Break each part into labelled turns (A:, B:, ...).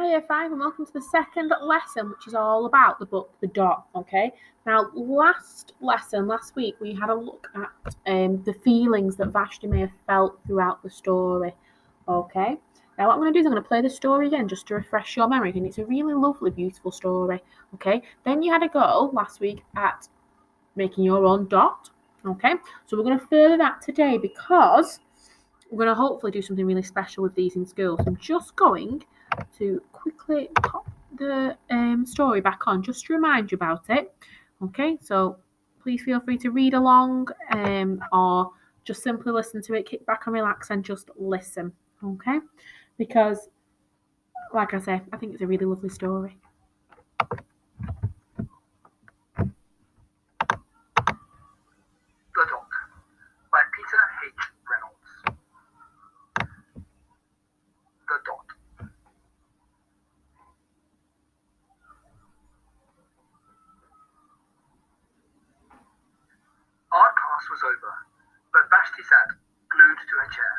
A: Year 5 and welcome to the second lesson, which is all about the book The Dot, okay? Now, last week, we had a look at the feelings that Vashti may have felt throughout the story, okay? Now, what I'm going to do is I'm going to play the story again just to refresh your memory, and it's a really lovely, beautiful story, okay? Then you had a go last week at making your own dot, okay? So we're going to further that today because we're going to hopefully do something really special with these in school. So I'm just going to quickly pop the story back on just to remind you about it. Okay, so please feel free to read along or just simply listen to it, kick back and relax and just listen. Okay, because like I say, I think it's a really lovely story.
B: The Dot by Peter H. Reynolds. The Dot. Art class was over, but Vashti sat glued to her chair.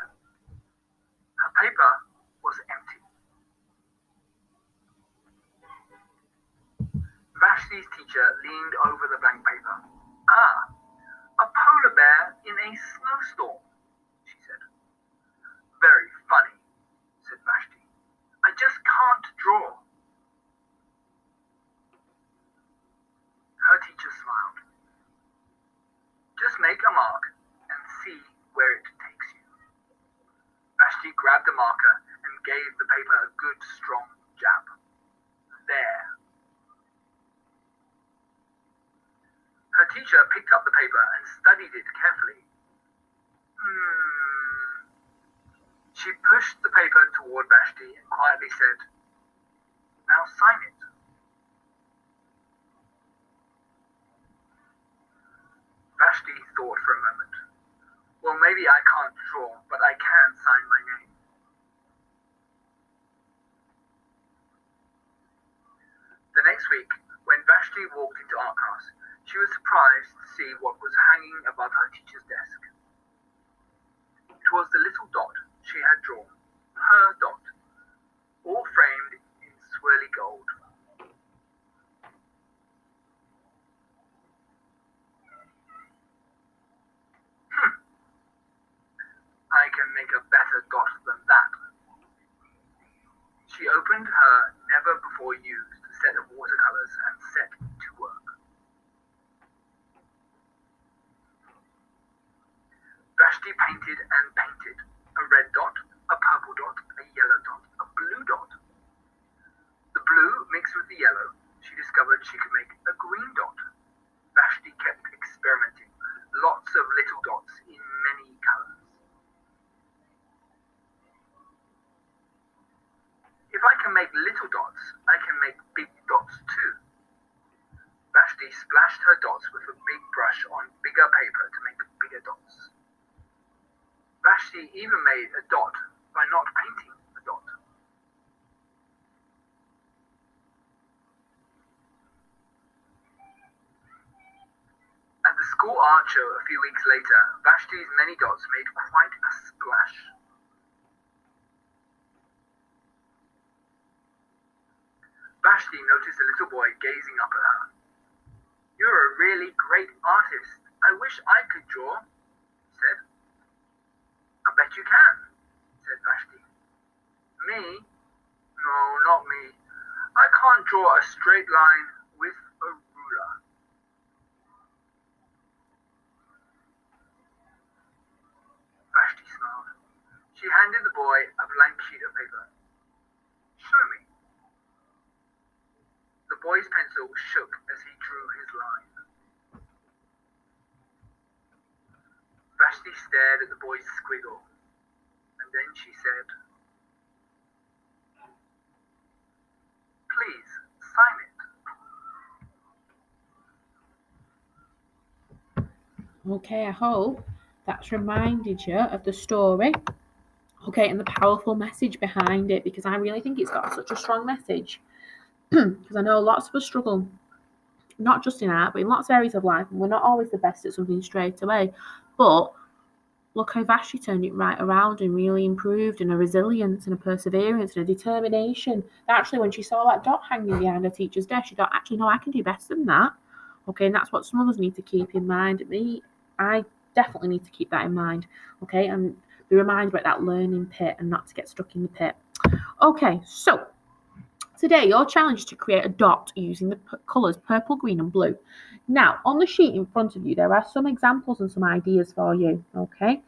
B: Her paper was empty. Vashti's teacher leaned over the blank paper. "Ah, a polar bear in a snowstorm," she said. "Very funny," said Vashti. "I just can't draw." Her teacher smiled. "Just make a mark and see where it takes you." Vashti grabbed the marker and gave the paper a good strong jab. There. Her teacher picked up the paper and studied it carefully. She pushed the paper toward Vashti and quietly said, "Now sign it." Vashti thought for a moment. "Well, maybe I can't draw, but I can sign my name." The next week, when Vashti walked into art class, she was surprised to see what was hanging above her teacher's desk. It was the little dot she had drawn, her dot, all framed in swirly gold. "I can make a better dot than that." She opened her never-before-used set of watercolors and set to work. Vashti painted and painted. A red dot, a purple dot, a yellow dot, a blue dot. The blue mixed with the yellow, she discovered she could make a green dot. Vashti kept experimenting, lots of little dots in many colors. "If I can make little dots, I can make big dots too." Vashti splashed her dots with a big brush on bigger paper to make bigger dots. Vashti even made a dot by not painting the dot. At the school art show a few weeks later, Vashti's many dots made quite a splash. Vashti noticed a little boy gazing up at her. "You're a really great artist. I wish I could draw," he said. "I bet you can," said Vashti. "Me? No, not me. I can't draw a straight line with a ruler." Vashti smiled. She handed the boy a blank sheet of paper. "Show me." The boy's pencil shook as he drew his line. Vashti stared at the boy's squiggle, and then she said, "Please, sign it."
A: Okay, I hope that's reminded you of the story, okay, and the powerful message behind it, because I really think it's got such a strong message. Because I know lots of us struggle, not just in art, but in lots of areas of life, and we're not always the best at something straight away. But look how Vashti turned it right around and really improved, and a resilience and a perseverance and a determination. Actually, when she saw that dot hanging behind her teacher's desk, she thought, actually, no, I can do better than that. Okay, and that's what some of us need to keep in mind. I definitely need to keep that in mind. Okay, and be reminded about that learning pit and not to get stuck in the pit. Okay, so today your challenge is to create a dot using the colours purple, green and blue. Now, on the sheet in front of you, there are some examples and some ideas for you. Okay,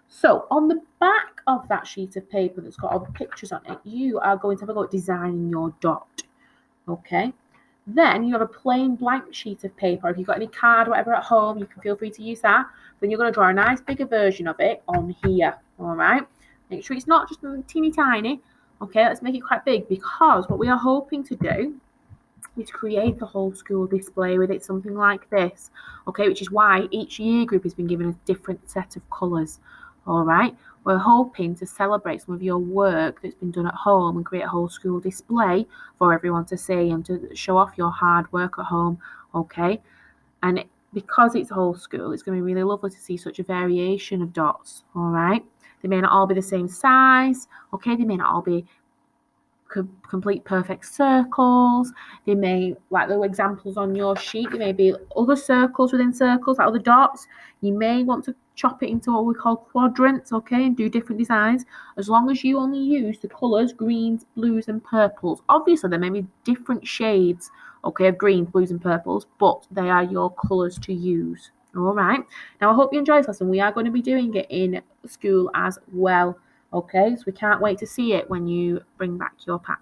A: so on the back of that sheet of paper that's got all the pictures on it, you are going to have a go at designing your dot. Okay, then you have a plain blank sheet of paper. If you've got any card or whatever at home, you can feel free to use that. Then you're going to draw a nice bigger version of it on here. All right, make sure it's not just teeny tiny. Okay, let's make it quite big, because what we are hoping to do is create the whole school display with it, something like this. Okay, which is why each year group has been given a different set of colours. All right, we're hoping to celebrate some of your work that's been done at home and create a whole school display for everyone to see and to show off your hard work at home. Okay, and because it's a whole school, it's going to be really lovely to see such a variation of dots. All right, they may not all be the same size. Okay, they may not all be complete perfect circles. They may, like the examples on your sheet, there may be other circles within circles, like other dots. You may want to chop it into what we call quadrants, okay, and do different designs, as long as you only use the colours greens, blues and purples. Obviously there may be different shades, okay, of greens, blues and purples, but they are your colours to use. All right, now I hope you enjoy this lesson. We are going to be doing it in school as well. Okay, so we can't wait to see it when you bring back your pack.